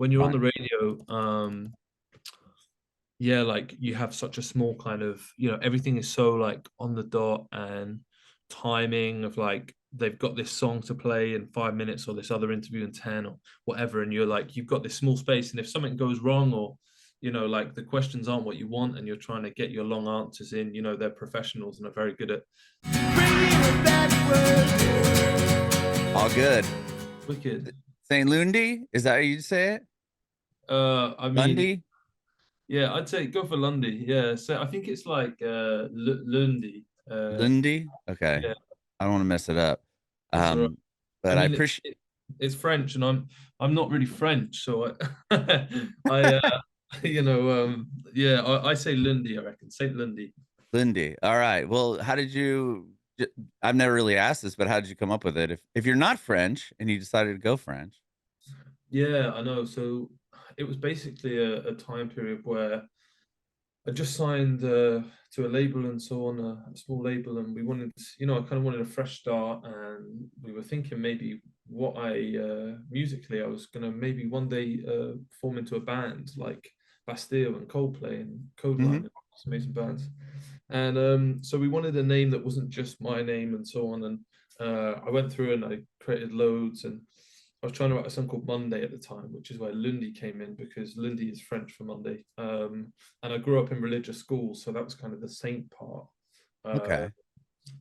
when you're on Fine. the radio, yeah, like you have such a small kind of, everything is so like on the dot and timing of like they've got this song to play in 5 minutes or this other interview in 10 or whatever. And you're like, you've got this small space. And if something goes wrong or, like the questions aren't what you want and you're trying to get your long answers in, they're professionals and are very good at All good. wicked. Saying Lundi? Is that how you say it? I mean, Lundy? yeah, I'd say go for Lundy. Yeah. So I think it's like Lundi. Lundi? Okay. Yeah, I don't want to mess it up. that's all right. Um, I but I mean, appreciate it's French, and I'm not really French, so I yeah, I say Lundy, I reckon Saint Lundy. Lindy. All right. Well, how did you? I've never really asked this, but how did you come up with it? If you're not French and you decided to go French. Yeah, I know. So it was basically a time period where I just signed to a label and so on, a small label, and we wanted, I kind of wanted a fresh start, and we were thinking maybe what musically, I was gonna maybe one day form into a band like Bastille and Coldplay and Hmm. Codeline and some amazing bands, and so we wanted a name that wasn't just my name and so on, and I went through and I created loads and. I was trying to write a song called Monday at the time, which is where Lundi came in because Lundi is French for Monday. And I grew up in religious schools, so that was kind of the saint part. Uh, Okay.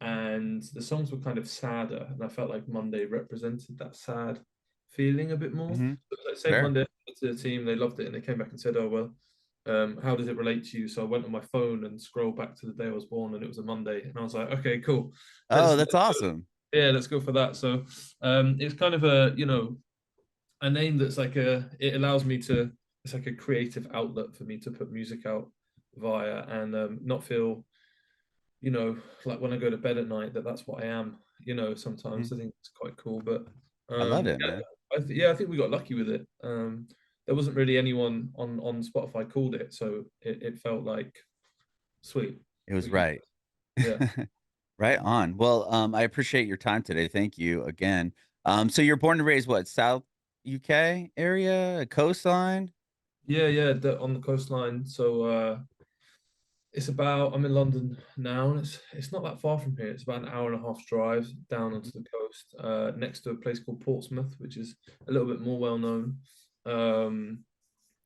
and the songs were kind of sadder, and I felt like Monday represented that sad feeling a bit more. Hmm. So like Saint Fair. Monday to the team, they loved it, and they came back and said, "Oh well, how does it relate to you?" So I went on my phone and scrolled back to the day I was born, and it was a Monday, and I was like, "Okay, cool, Oh, let's that's awesome. yeah, let's go for that." So it's kind of a name that's like it allows me to it's like a creative outlet for me to put music out via and not feel like when I go to bed at night that's what I am. Sometimes I Mhm. think it's quite cool, but I love it, yeah, man. yeah, I think we got lucky with it. There wasn't really anyone on Spotify called it, so it felt like sweet. It was We can, right. yeah. Right on. Well, I appreciate your time today. Thank you again. So you're born and raised what, South UK area, coastline? Yeah, yeah, on the coastline. So it's about I'm in London now, and it's not that far from here. It's about an hour and a half drive down onto Mhm. the coast, next to a place called Portsmouth, which is a little bit more well known. Um,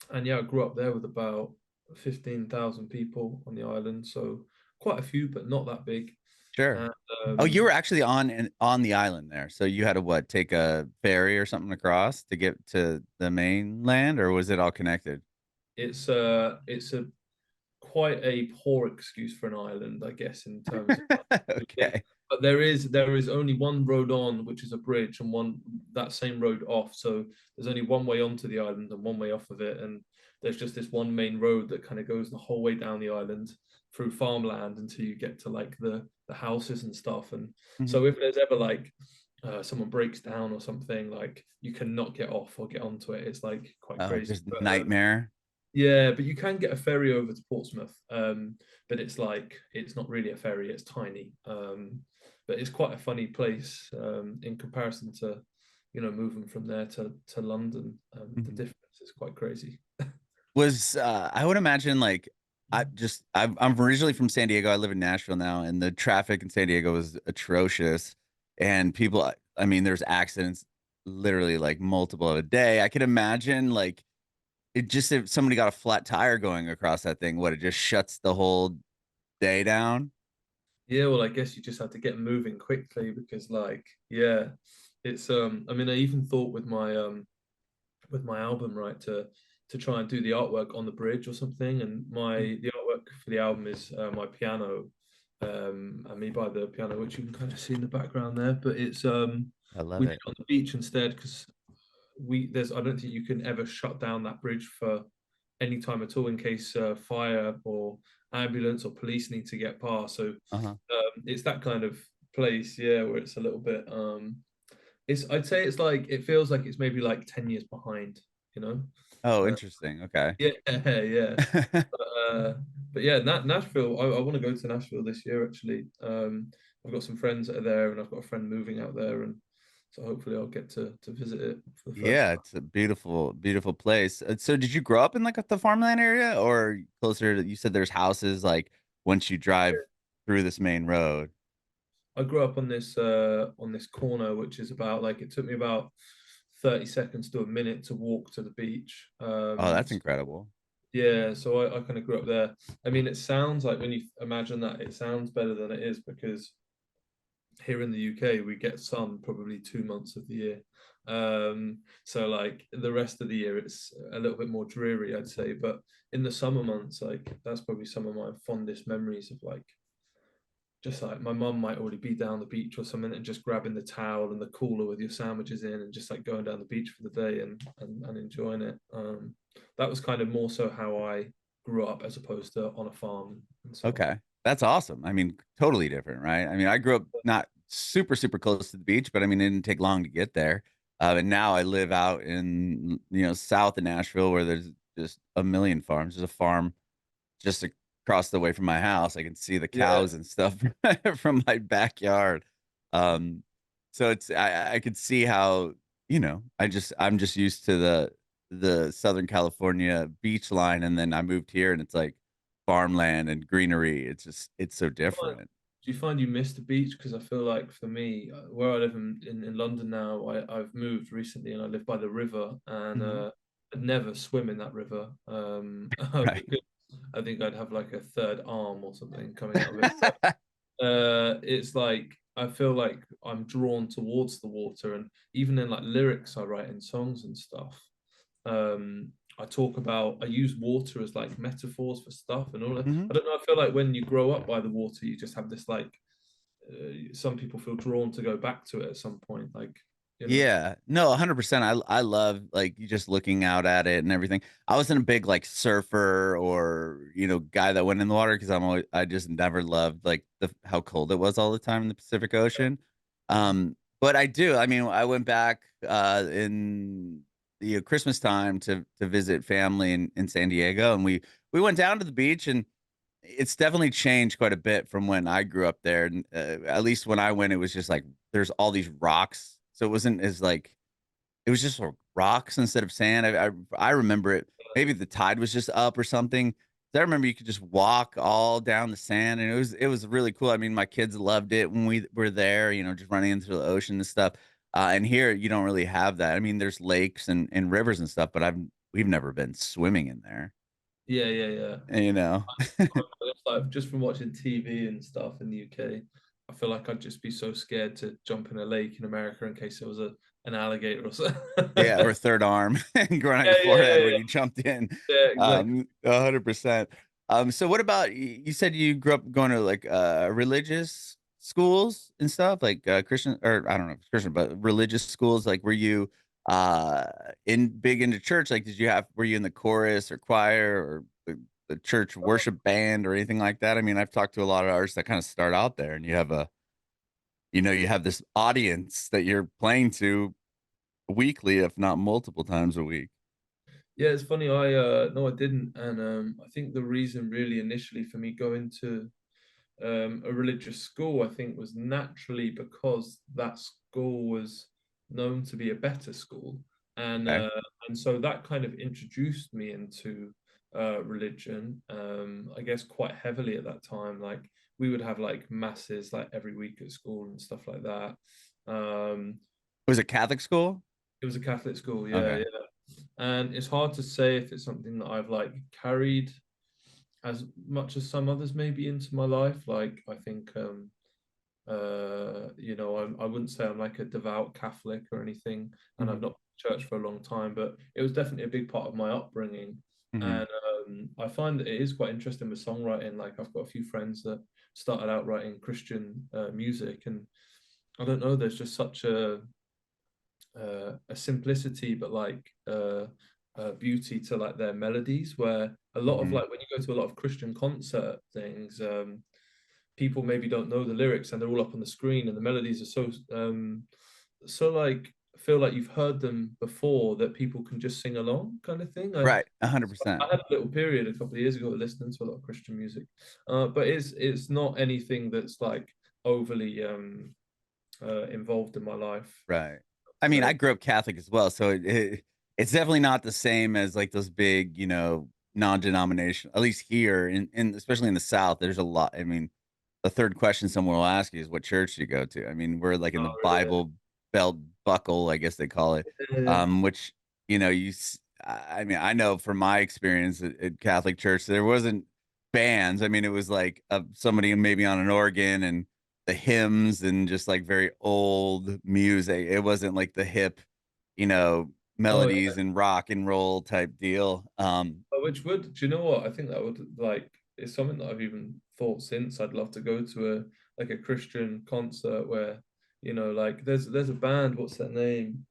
and yeah, I grew up there with about 15,000 people on the island, so quite a few, but not that big. Sure. And Oh, you um, were actually on the island there. So you had to what, take a ferry or something across to get to the mainland, or was it all connected? it's a quite a poor excuse for an island, I guess, in terms of like, Okay. but there is only one road on, which is a bridge, and one that same road off. So there's only one way onto the island and one way off of it, and there's just this one main road that kind of goes the whole way down the island through farmland until you get to like the houses and stuff. And Mhm. so if there's ever like someone breaks down or something, like you cannot get off or get onto it. It's like quite Oh, crazy. just But nightmare. yeah, but you can get a ferry over to Portsmouth. But it's like it's not really a ferry, it's tiny. But it's quite a funny place in comparison to, moving from there to London. The Mhm. difference is quite crazy. Was I would imagine like I'm originally from San Diego. I live in Nashville now, and the traffic in San Diego was atrocious. And people, I mean, there's accidents literally like multiple of a day. I could imagine like it just if somebody got a flat tire going across that thing, what it just shuts the whole day down. Yeah, well, I guess you just have to get moving quickly because like, yeah, it's I mean, I even thought with my album, right, to try and do the artwork on the bridge or something. And Mhm. the artwork for the album is my piano, and me by the piano, which you can kind of see in the background there. But it's I love we did it. it on the beach instead because there's I don't think you can ever shut down that bridge for any time at all in case fire or ambulance or police need to get past. So Uh-huh. it's that kind of place, yeah, where it's a little bit it's I'd say it's like it feels like it's maybe like 10 years behind, you know? Oh, Uh, interesting. Okay. yeah, yeah. But, uh, but yeah, Nashville, I want to go to Nashville this year actually. I've got some friends that are there and I've got a friend moving out there and So hopefully I'll get to visit it for the first Yeah, time. it's a beautiful, beautiful place. So did you grow up in like the farmland area or closer to, you said there's houses like once you drive through this main road? I grew up on this corner, which is about like it took me about 30 seconds to a minute to walk to the beach. Oh, that's incredible. Yeah, so I kind of grew up there. I mean, it sounds like when you imagine that, it sounds better than it is because here in the UK we get sun probably 2 months of the year. So like the rest of the year it's a little bit more dreary, I'd say. But in the summer months, like that's probably some of my fondest memories of like just like my mum might already be down the beach or something and just grabbing the towel and the cooler with your sandwiches in and just like going down the beach for the day and enjoying it. That was kind of more so how I grew up as opposed to on a farm and so on. Okay. That's awesome. I mean, totally different, right? I mean, I grew up not super, super close to the beach, but I mean, it didn't take long to get there. And now I live out in, south of Nashville where there's just a million farms. There's a farm just across the way from my house. I can see the Yeah, cows and stuff from my backyard. Um, so I could see how, I'm just used to the Southern California beach line, and then I moved here and it's like farmland and greenery. It's so different. do you find you miss the beach? Because I feel like for me, where I live in London now, I've moved recently and I live by the river and Mhm. I'd never swim in that river Right. because I think I'd have like a third arm or something coming out of it. But it's like I feel like I'm drawn towards the water, and even in like lyrics I write in songs and stuff. Um, I use water as like metaphors for stuff and all that. Mhm. I don't know. I feel like when you grow up by the water, you just have this like. Some people feel drawn to go back to it at some point, like you know. Yeah. No, 100%. I love, like, you just looking out at it and everything. I wasn't a big, like, surfer or, guy that went in the water because I just never loved, like, how cold it was all the time in the Pacific Ocean. But I do. I mean, I went back, in the Christmas time to visit family in San Diego, and we went down to the beach, and it's definitely changed quite a bit from when I grew up there, and, at least when I went, it was just, like, there's all these rocks, so it wasn't as, like, it was just rocks instead of sand. I remember it, maybe the tide was just up or something. I remember you could just walk all down the sand, and it was really cool. I mean, my kids loved it when we were there, just running into the ocean and stuff, and here, you don't really have that. I mean, there's lakes and rivers and stuff, but we've never been swimming in there, Yeah, yeah, yeah. you know? It's like just from watching TV and stuff in the UK, I feel like I'd just be so scared to jump in a lake in America in case there was an alligator or something. Yeah, or third arm and grown on Yeah, your yeah, yeah, forehead when yeah, you jumped in. yeah, exactly. 100%. So what about you said you grew up going to like religious schools and stuff, like Christian, or I don't know if it's Christian, but religious schools. Like were you uh in big into church? Like were you in the chorus or choir or the church worship band or anything like that? I mean, I've talked to a lot of artists that kind of start out there and you have this audience that you're playing to weekly, if not multiple times a week. Yeah, it's funny. I no, I didn't, and I think the reason really initially for me going to a religious school, I think, was naturally because that school was known to be a better school, and Okay. uh, and so that kind of introduced me into religion. I guess quite heavily at that time. Like we would have like masses like every week at school and stuff like that. Um, Was it Catholic school? it was a Catholic school, yeah, Okay. yeah. And it's hard to say if it's something that I've like carried as much as some others maybe into my life. Like I think I wouldn't say I'm like a devout Catholic or anything, and I've Mhm. not been to church for a long time, but it was definitely a big part of my upbringing. Mhm. And I find that it is quite interesting with songwriting. Like I've got a few friends that started out writing Christian music, and I don't know, there's just such a simplicity, but like beauty to like their melodies. Where a lot of Mhm. like when you go to a lot of Christian concert things, people maybe don't know the lyrics and they're all up on the screen, and the melodies are so like feel like you've heard them before that people can just sing along, kind of thing. Right. I 100%. had a little period a couple of years ago listening to a lot of Christian music, but it's not anything that's like overly involved in my life. Right. I mean, I grew up Catholic as well, so it's definitely not the same as like those big, non-denomination. At least here, in especially in the South, there's a lot. I mean, the third question someone will ask you is, "What church do you go to?" I mean, we're like in the Oh, really? Bible belt buckle, I guess they call it. Yeah. Which I mean, I know from my experience at Catholic church, there wasn't bands. I mean, it was like somebody maybe on an organ and the hymns and just like very old music. It wasn't like the hip, Oh, yeah. melodies and rock and roll type deal. Which would, do you know what? I think that would like it's something that I've even thought since. I'd love to go to a Christian concert where, like there's a band, what's that name?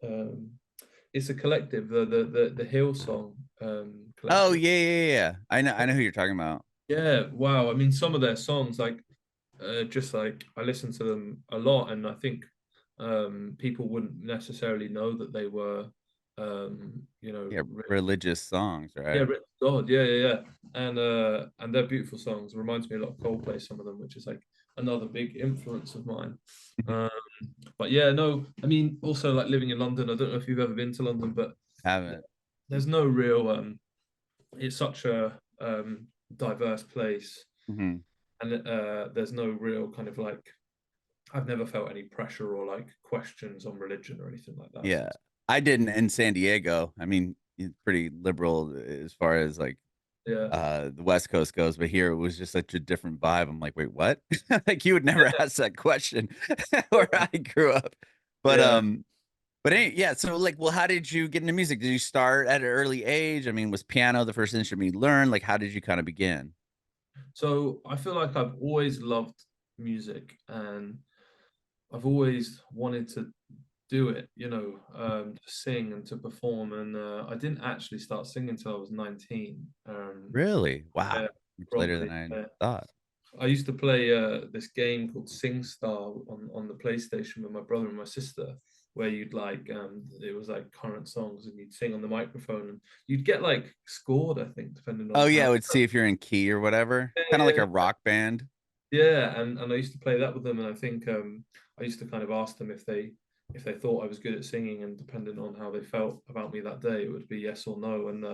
It's a collective, the Hillsong Oh collective. yeah, yeah, yeah. I know who you're talking about. Yeah, wow. I mean, some of their songs, like, just like I listen to them a lot, and I think people wouldn't necessarily know that they were, Yeah, written, religious songs, yeah, right? written to God, yeah, yeah, yeah, and they're beautiful songs. Reminds me a lot of Coldplay, some of them, which is like another big influence of mine. Um, but yeah, no, I mean, also like living in London. I don't know if you've ever been to London, but Haven't. there's no real. It's such a diverse place, Mhm. and there's no real kind of like I've never felt any pressure or like questions on religion or anything like that. So Yeah. I didn't in San Diego. I mean, it's pretty liberal as far as like yeah, the West Coast goes, but here it was just such a different vibe. I'm like, wait, what? Like you would never ask that question where I grew up. But yeah. yeah, so like, well, how did you get into music? Did you start at an early age? I mean, was piano the first instrument you learned? Like, how did you kind of begin? So I feel like I've always loved music, and I've always wanted to do it, to sing and to perform. And I didn't actually start singing until I was 19. Really? Yeah, Wow. Much later than properly. I Yeah. thought. I used to play this game called SingStar on the PlayStation with my brother and my sister, where you'd like it was like current songs and you'd sing on the microphone and you'd get like scored, I think, depending Oh on yeah, how. I would see if you're in key or whatever. Yeah, Kind of like yeah, a rock band. yeah, and I used to play that with them, and I think I used to kind of ask them if they thought I was good at singing, and depending on how they felt about me that day, it would be yes or no. And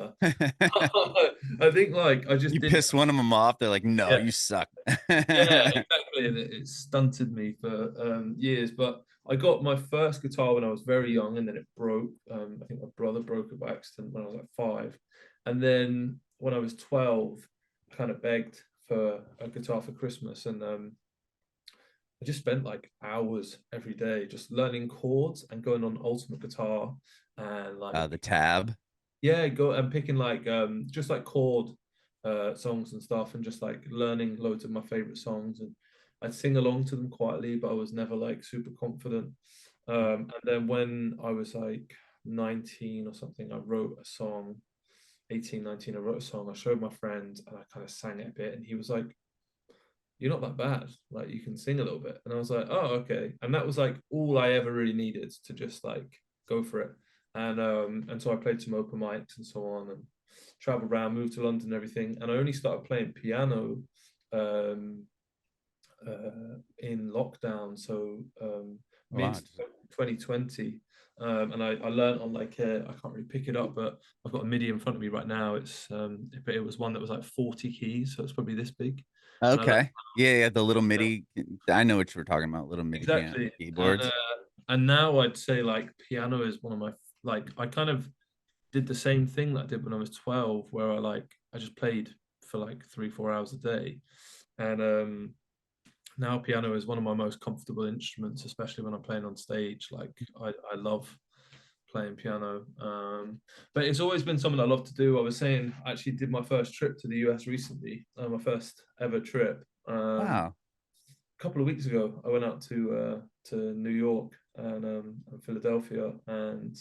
I think like I just You didn't. piss one of them off, they're like, "No, Yeah, you suck." yeah, exactly. And it stunted me for years. But I got my first guitar when I was very young, and then it broke. I think my brother broke it by accident when I was like 5. And then when I was 12, I kind of begged for a guitar for Christmas. And I just spent like hours every day just learning chords and going on Ultimate Guitar and like The tab. yeah, go and picking like just like chord songs and stuff and just like learning loads of my favorite songs, and I'd sing along to them quietly, but I was never like super confident. And then when I was like 19 or something, I wrote a song. 18, 19, I wrote a song. I showed my friend and I kind of sang it a bit, and he was like, "You're not that bad. Like you can sing a little bit." And I was like, "Oh, okay." And that was like all I ever really needed to just like go for it. And so I played some open mics and so on, and traveled around, moved to London and everything. And I only started playing piano um, in lockdown, so mid Wow. 2020. And I learned on like I can't really pick it up, but I've got a MIDI in front of me right now. But it was one that was like 40 keys, so it's probably this big. And I learned Okay. Yeah, yeah, the little MIDI. I know what you were talking about, little MIDI piano exactly. keyboards. And now I'd say like piano is one of my like I kind of did the same thing that I did when I was 12, where I just played for like 3 4 hours a day. And now piano is one of my most comfortable instruments, especially when I'm playing on stage. Like I love playing piano. But it's always been something I love to do. I was saying I actually did my first trip to the US recently, my first ever trip. Wow. A couple of weeks ago, I went out to New York and Philadelphia, and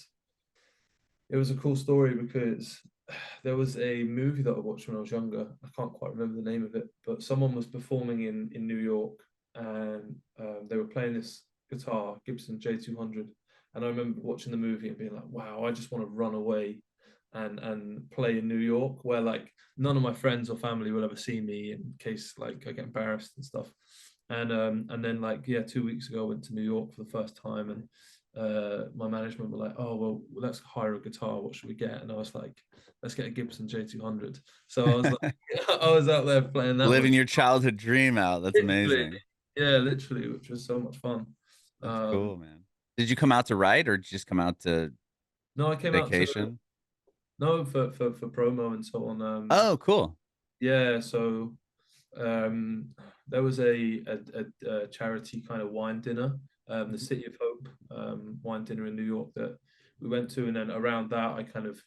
it was a cool story because there was a movie that I watched when I was younger. I can't quite remember the name of it, but someone was performing in New York, and they were playing this guitar, Gibson J200. And I remember watching the movie and being like, "Wow, I just want to run away and play in New York, where like none of my friends or family will ever see me in case like I get embarrassed and stuff." And then like, yeah, 2 weeks ago I went to New York for the first time, and my management were like, oh well, let's hire a guitar, what should we get? And I was like, let's get a Gibson J200. So I was like, I was out there playing that, Living which your childhood dream out. That's literally, amazing. yeah, literally, which was so much fun. That's um cool, man. Did you come out to write or just come out to no, I came out to, vacation? no, for promo and so on. Oh, cool. Yeah, so um, there was a charity kind of wine dinner, the Mhm. City of Hope wine dinner in New York that we went to, and then around that I kind of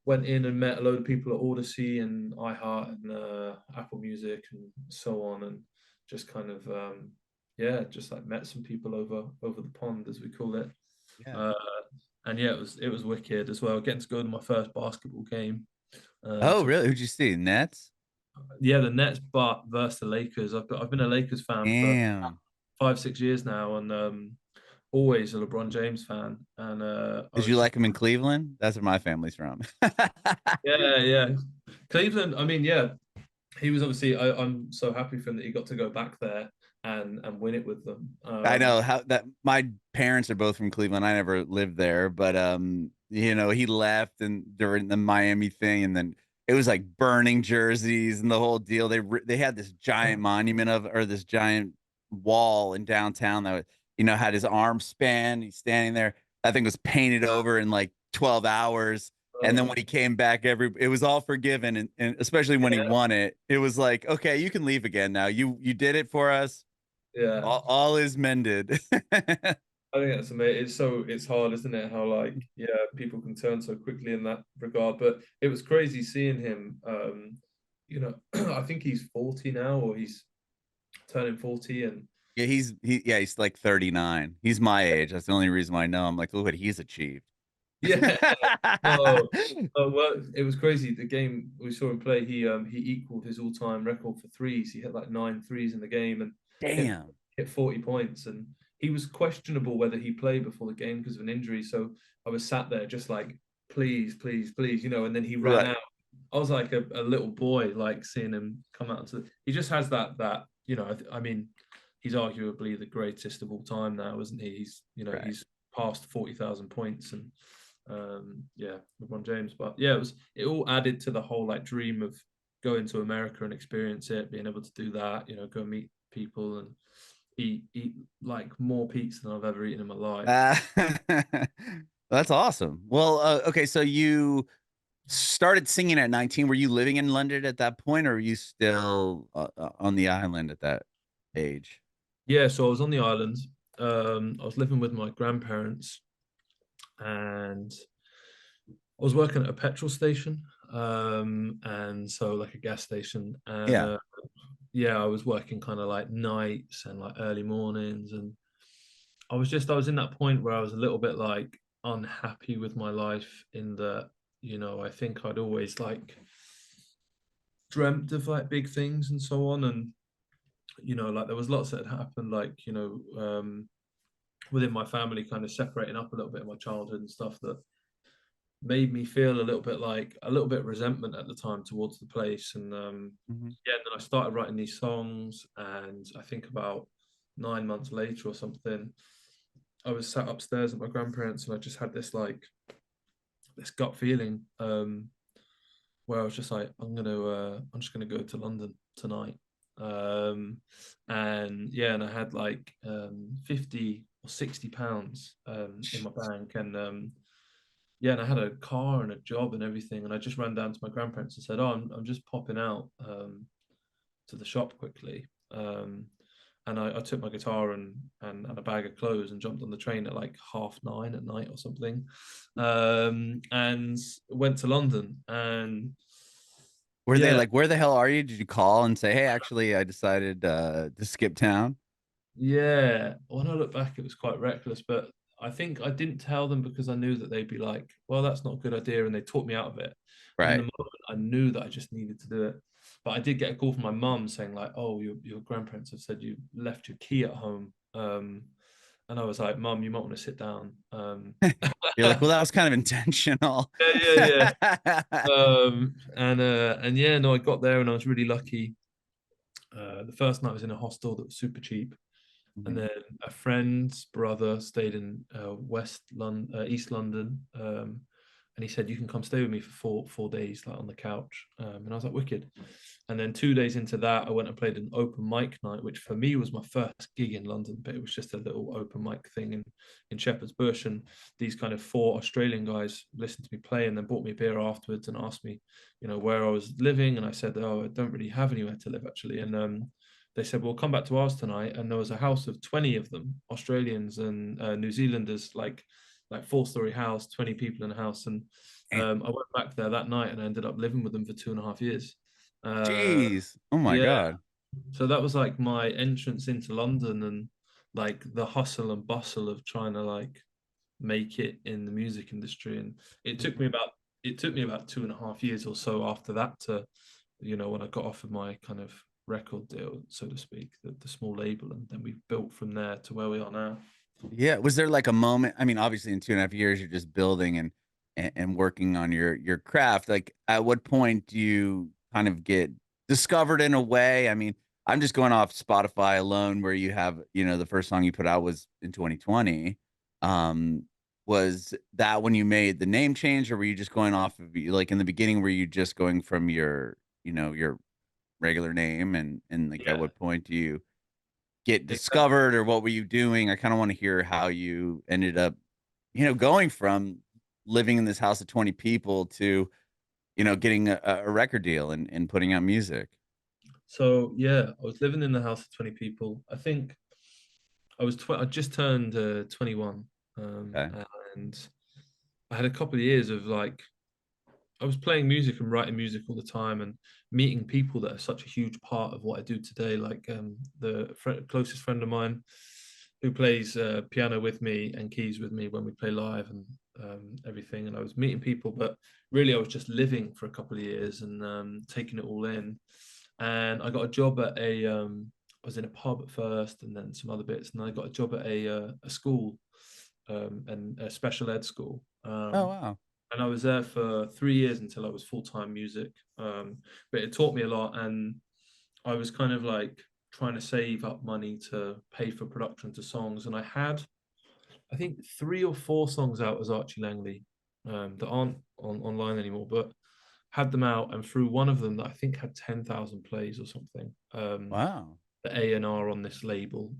went in and met a load of people at Odyssey and iHeart and Apple Music and so on, and just kind of yeah, just like met some people over the pond, as we call it. Yeah. Uh, and yeah, it was wicked as well. Getting to go to my first basketball game. Oh, To really? Who'd you see? Nets? Yeah, the Nets, but versus the Lakers. I've been a Lakers fan for Damn. 5 6 years now, and always a LeBron James fan. And I Did was you just like him in Cleveland? That's where my family's from. yeah, yeah. Cleveland. I mean, yeah, he was obviously. I'm so happy for him that he got to go back there and win it with them. I know how that my parents are both from Cleveland. I never lived there, but he left and during the Miami thing, and then it was like burning jerseys and the whole deal. They had this giant monument of or this giant wall in downtown that had his arm span. He's standing there. That thing was painted over in like 12 hours. And then when he came back, it was all forgiven, and especially when he Yeah, won it, it was like, okay, you can leave again now. You did it for us. yeah. All is mended. I think that's amazing. It's hard, isn't it? How like yeah, people can turn so quickly in that regard. But it was crazy seeing him. I think he's 40 now, or he's turning 40, and Yeah, he's like 39. He's my age. That's the only reason why I know. I'm like, look what he's achieved. yeah, no, well, it was crazy. The game we saw him play, he equaled his all-time record for threes. He hit like 9 threes in the game and hit Damn. hit 40 points. And he was questionable whether he played before the game because of an injury. So I was sat there just like, please, please, please, and then he ran Right. out. I was like a little boy, like seeing him come out to. He just has that. I mean, he's arguably the greatest of all time now, isn't he? Right. He's past 40,000 points, and yeah, LeBron James. But yeah, it all added to the whole like dream of going to America and experience it, being able to do that, go meet people and eat like more pizza than I've ever eaten in my life. Uh, that's awesome. Well, okay, so you started singing at 19. Were you living in London at that point, or were you still on the island at that age? Yeah, so I was on the island. I was living with my grandparents, and I was working at a petrol station, and so like a gas station, and Yeah. yeah, I was working kind of like nights and like early mornings, and I was in that point where I was a little bit like unhappy with my life in that, I think I'd always like dreamt of like big things and so on, and like there was lots that had happened, like within my family, kind of separating up a little bit in my childhood and stuff that made me feel a little bit resentment at the time towards the place. And Mhm. yeah, and then I started writing these songs, and I think about 9 months later or something, I was sat upstairs at my grandparents, and I just had this gut feeling, where I was just like, I'm just gonna go to London tonight. And yeah, and I had like 50 or 60 pounds in my bank, and yeah, and I had a car and a job and everything, and I just ran down to my grandparents and said, "Oh, I'm just popping out to the shop quickly." And I took my guitar and a bag of clothes and jumped on the train at like 9:30 at night or something, and went to London. And Were they yeah, like, where the hell are you? Did you call and say, hey, actually, I decided to skip town? yeah. When I look back, it was quite reckless, but I think I didn't tell them because I knew that they'd be like, "Well, that's not a good idea," and they talked me out of it. And in the Right. moment, I knew that I just needed to do it. But I did get a call from my mum saying like, "Oh, your grandparents have said you left your key at home." And I was like, "Mum, you might want to sit down." You're like, well, that was kind of intentional. Yeah, yeah, yeah. And yeah, no, I got there and I was really lucky. The first night was in a hostel that was super cheap, and Mhm. then a friend's brother stayed in East London, and he said you can come stay with me for four days, like on the couch. And I was like, wicked. And then 2 days into that, I went and played an open mic night, which for me was my first gig in London, but it was just a little open mic thing in Shepherd's Bush. And these kind of four Australian guys listened to me play and then bought me a beer afterwards and asked me, where I was living. And I said, oh, I don't really have anywhere to live actually. And they said, well, come back to ours tonight. And there was a house of 20 of them, Australians and New Zealanders, like 4-story house, 20 people in a house. And Damn. I went back there that night and I ended up living with them for 2.5 years. Uh, Jeez. Oh my yeah, God. so that was like my entrance into London and like the hustle and bustle of trying to like make it in the music industry. And it took me about it took me about 2.5 years or so after that to, when I got offered my kind of record deal, so to speak, the small label, and then we built from there to where we are now. Yeah. Was there like a moment? I mean, obviously in 2.5 years, you're just building and working on your craft. Like at what point do you kind of get discovered in a way? I mean, I'm just going off Spotify alone where you have, the first song you put out was in 2020. Um, was that when you made the name change, or were you just going off of like in the beginning, were you just going from your regular name, and like at Yeah, what point do you get exactly. discovered, or what were you doing? I kind of want to hear how you ended up, going from living in this house of 20 people to, getting a record deal and putting out music. So yeah, I was living in the house of 20 people. I think I just turned 21, Okay. and I had a couple of years of like I was playing music and writing music all the time and meeting people that are such a huge part of what I do today. Like closest friend of mine who plays piano with me and keys with me when we play live and everything. And I was meeting people, but really I was just living for a couple of years and taking it all in. And I got a job at I was in a pub at first and then some other bits. And I got a job at a school and a special ed school. Oh, wow. And I was there for 3 years until I was full-time music. But it taught me a lot, and I was kind of like trying to save up money to pay for production to songs, and I had, I think, 3 or 4 songs out as Archie Langley that aren't online anymore, but had them out, and through one of them that I think had 10,000 plays or something. Wow. The A&R on this label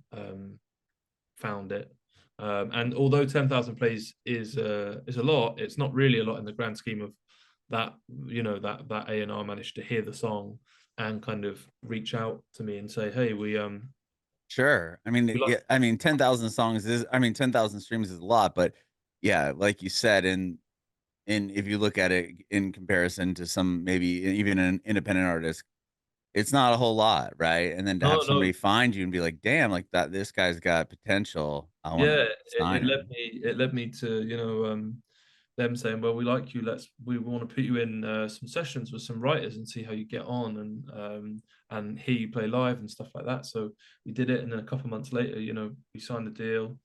found it. And although 10,000 plays is a lot, it's not really a lot in the grand scheme of that. That A&R managed to hear the song and kind of reach out to me and say, "Hey, Sure. I mean, we like." yeah, I mean, 10,000 songs is, I mean, 10,000 streams is a lot, but yeah, like you said, and if you look at it in comparison to some, maybe even an independent artist, it's not a whole lot, right? And then to have No, somebody no, find you and be like, "Damn, like that this guy's got potential. I yeah, wanna sign him." it led me to them saying, "Well, we like you. We want to put you in some sessions with some writers and see how you get on and hear you play live and stuff like that." So we did it, and then a couple of months later, we signed the deal,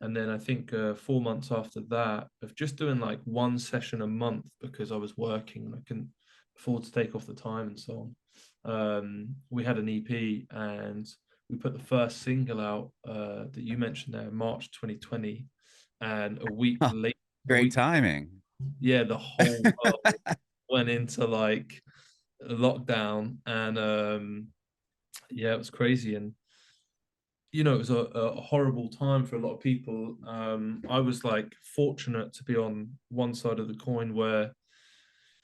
and then I think 4 months after that, of just doing like one session a month because I was working and I couldn't afford to take off the time and so on. We had an EP and we put the first single out that you mentioned there, March 2020, and a week Huh, later, a great week timing. yeah, the whole world went into like lockdown, and yeah, it was crazy, and it was a horrible time for a lot of people. I was like fortunate to be on one side of the coin where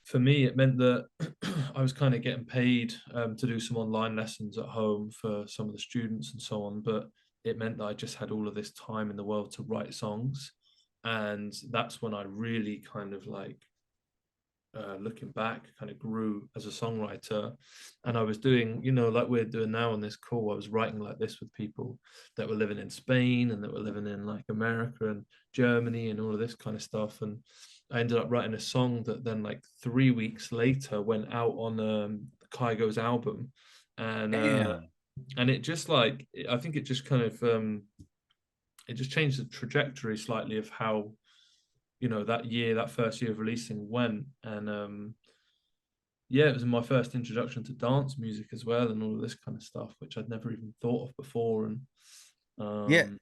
for me it meant that I was kind of getting paid to do some online lessons at home for some of the students and so on, but it meant that I just had all of this time in the world to write songs, and that's when I really kind of like looking back, kind of grew as a songwriter. And I was doing, like we're doing now on this call, I was writing like this with people that were living in Spain and that were living in like America and Germany and all of this kind of stuff. And I ended up writing a song that then, like 3 weeks later, went out on Kygo's album. And Damn. and it just like, I think it just kind of it just changed the trajectory slightly of how that first year of releasing went. And yeah, it was my first introduction to dance music as well, and all of this kind of stuff, which I'd never even thought of before. And Yeah, um,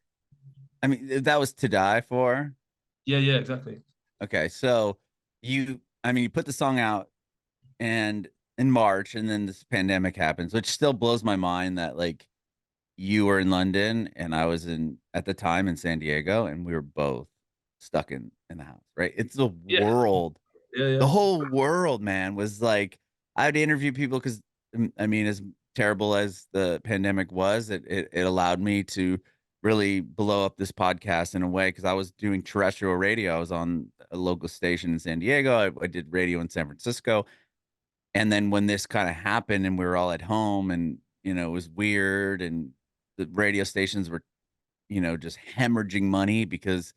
I mean that was To Die For. yeah, yeah, exactly. Okay, so I mean, you put the song out and in March, and then this pandemic happens, which still blows my mind that like you were in London and I was in at the time in San Diego, and we were both stuck in the house, right? It's Yeah, yeah, the yeah, whole world, man, was like I would interview people because I mean, as terrible as the pandemic was, it allowed me to really blow up this podcast in a way because I was doing terrestrial radio. I was on a local station in San Diego. I did radio in San Francisco. And then when this kind of happened and we were all at home and, it was weird and the radio stations were, just hemorrhaging money because,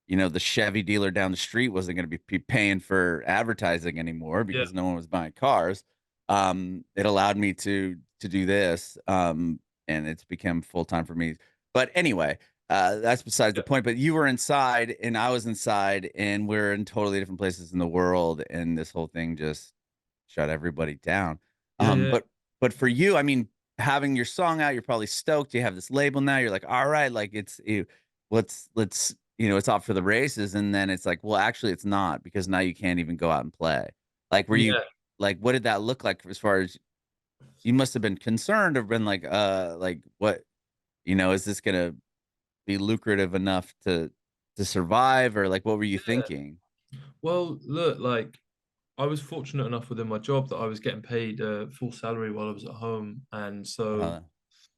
the Chevy dealer down the street wasn't going to be paying for advertising anymore yeah, because no one was buying cars. It allowed me to do this. And it's become full time for me. But anyway, that's besides the yeah, point. But you were inside and I was inside and we're in totally different places in the world. And this whole thing just shut everybody down. yeah, yeah, But for you, I mean, having your song out, you're probably stoked. You have this label now. You're like, all right, like let's it's off for the races. And then it's like, well, actually, it's not because now you can't even go out and play. Like, were you yeah. like, what did that look like as far as you must have been concerned or been like what is this gonna be lucrative enough to survive or like what were you thinking? Well, look, like I was fortunate enough within my job that I was getting paid full salary while I was at home, and so Uh,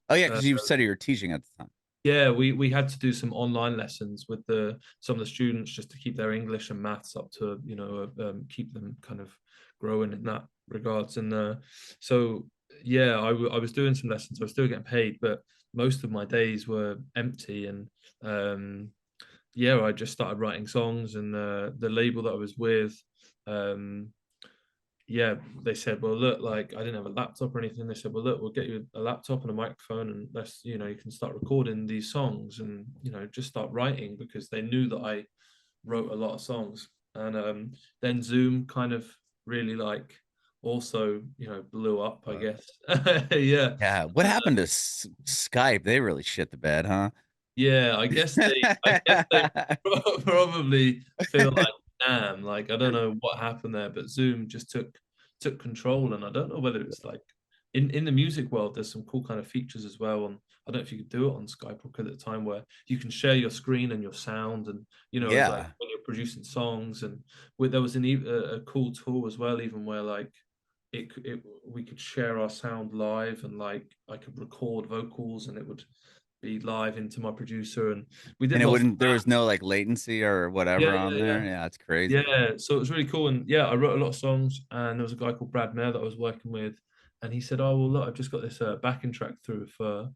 oh yeah, uh, because you said you were teaching at the time. yeah, we had to do some online lessons with the some of the students just to keep their English and maths up to keep them kind of growing in that regards. And so yeah, I was doing some lessons. I was still getting paid, but most of my days were empty. And um, yeah, I just started writing songs, and the label that I was with. Um, yeah, they said, well, look, like I didn't have a laptop or anything. They said, well, look, we'll get you a laptop and a microphone, and you can start recording these songs, and just start writing, because they knew that I wrote a lot of songs. And then Zoom kind of really like also blew up, I guess. Yeah. Yeah, what happened to Skype? They really shit the bed, huh? Yeah, I guess they probably feel like, damn, like I don't know what happened there, but Zoom just took control. And I don't know whether it's like in the music world, there's some cool kind of features as well. And I don't know if you could do it on Skype or at the time, where you can share your screen and your sound, and like Yeah, when you're producing songs. And there was a cool tool as well, even where like we could share our sound live, and like I could record vocals and it would be live into my producer, and we and did it lots of wouldn't there was no, like, latency or yeah, whatever on yeah, yeah. there? Yeah, it's crazy. Yeah, so it was really cool. And yeah, I wrote a lot of songs, and there was a guy called Brad Mayer that I was working with, and he said, "Oh well, look, I've just got this backing track through for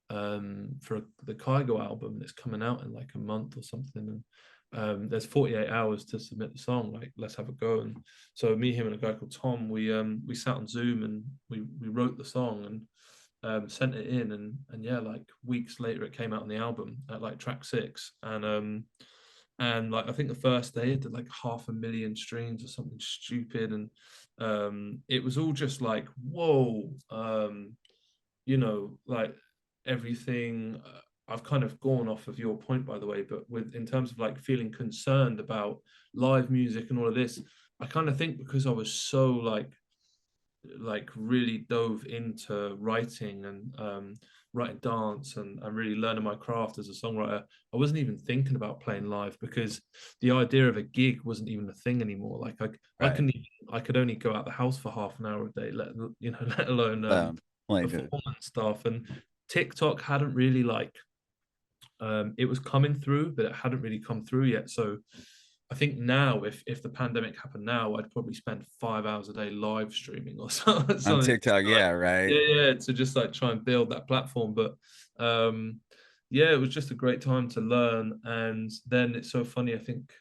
the Kygo album that's coming out in like a month or something, and there's 48 hours to submit the song. Like, let's have a go." And so me, him, and a guy called Tom, we sat on Zoom, and we wrote the song, and sent it in, and yeah, like weeks later, it came out on the album at like track 6. And like I think the first day it did like 500,000 streams or something stupid. And it was all just like, whoa. Like everything. I've kind of gone off of your point, by the way, but with in terms of like feeling concerned about live music and all of this, I kind of think because I was so like really dove into writing, and writing dance, and really learning my craft as a songwriter, I wasn't even thinking about playing live, because the idea of a gig wasn't even a thing anymore. Like Right. I could only go out the house for half an hour a day, let alone Like, performance stuff. And TikTok hadn't really like it was coming through, but it hadn't really come through yet. So I think now, if the pandemic happened now, I'd probably spend 5 hours a day live streaming or on something, just TikTok, to, like, yeah, right? yeah, yeah, to just like try and build that platform. But yeah, it was just a great time to learn. And then it's so funny. I think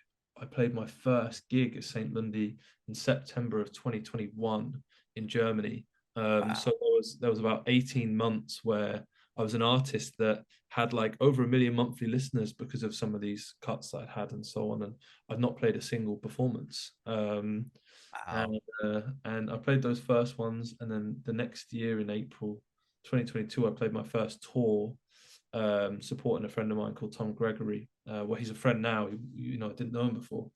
I played my first gig at St. Lundi in September of 2021 in Germany. So Wow. there was about 18 months where I was an artist that had like over 1 million monthly listeners because of some of these cuts that I'd had and so on. And I've not played a single performance. Wow. And I played those first ones, and then the next year in April 2022, I played my first tour, supporting a friend of mine called Tom Gregory. Well, he's a friend now. I didn't know him before,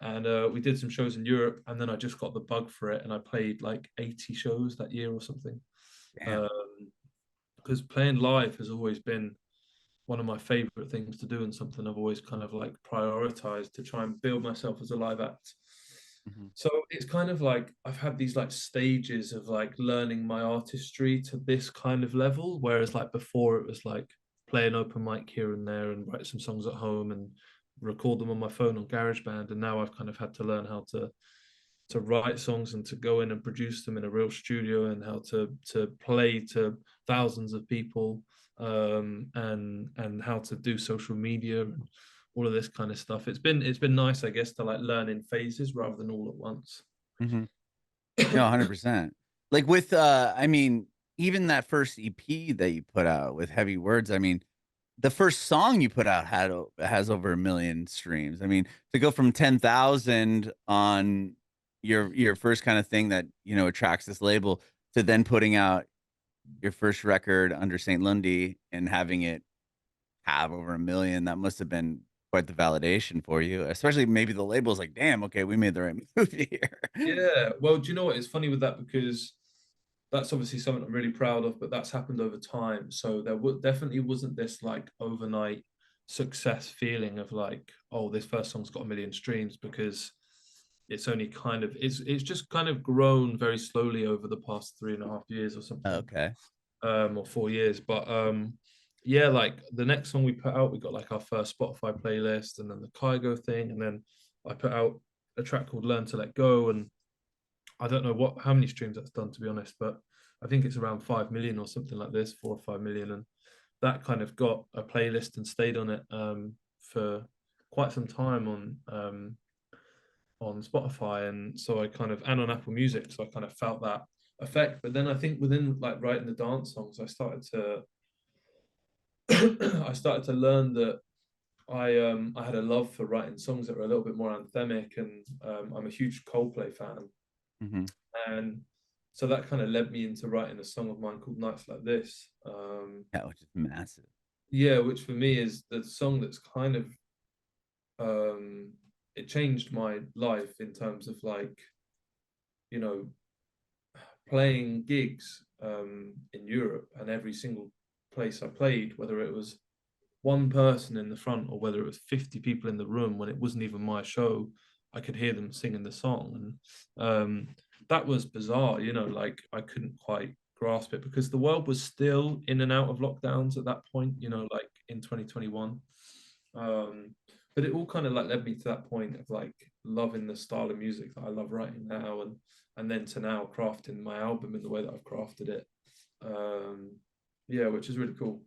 and we did some shows in Europe, and then I just got the bug for it, and I played like 80 shows that year or something. Damn. Because playing live has always been one of my favorite things to do, and something I've always kind of like prioritized to try and build myself as a live act. Mhm. So it's kind of like I've had these like stages of like learning my artistry to this kind of level, whereas like before it was like play an open mic here and there and write some songs at home and record them on my phone on GarageBand. And now I've kind of had to learn how to write songs and to go in and produce them in a real studio, and how to play to thousands of people, and how to do social media and all of this kind of stuff. It's been nice, I guess, to like learn in phases rather than all at once. Mhm. No, 100%. Like with I mean, even that first EP that you put out with Heavy Words, I mean, the first song you put out has over 1 million streams. I mean, to go from 10,000 on your first kind of thing that, attracts this label, to then putting out your first record under St. Lundy and having it have over 1 million, that must have been quite the validation for you, especially maybe the label's like, "Damn, okay, we made the right move here." Yeah, well, do you know what? It's funny with that because that's obviously something I'm really proud of, but that's happened over time. So there definitely wasn't this like overnight success feeling of like, oh, this first song's got 1 million streams, because it's only kind of it's just kind of grown very slowly over the past 3.5 years or something, Okay. or 4 years. But yeah, like the next song we put out, we got like our first Spotify playlist, and then the Kygo thing, and then I put out a track called Learn to Let Go, and I don't know how many streams that's done, to be honest, but I think it's around 5 million or something like this, 4 or 5 million, and that kind of got a playlist and stayed on it, for quite some time on Spotify, and so I kind of and on Apple Music, so I kind of felt that effect. But then I think within like writing the dance songs, I started to I started to learn that I had a love for writing songs that were a little bit more anthemic, and I'm a huge Coldplay fan, Mhm. and so that kind of led me into writing a song of mine called Nights Like This. Yeah, which is massive. Yeah, which for me is the song that's kind of um, it changed my life in terms of like, you know, playing gigs in Europe, and every single place I played, whether it was one person in the front or whether it was 50 people in the room when it wasn't even my show, I could hear them singing the song. And that was bizarre, like I couldn't quite grasp it because the world was still in and out of lockdowns at that point, like in 2021. But it all kind of like led me to that point of like loving the style of music that I love writing now, and then to now crafting my album in the way that I've crafted it. Yeah, which is really cool.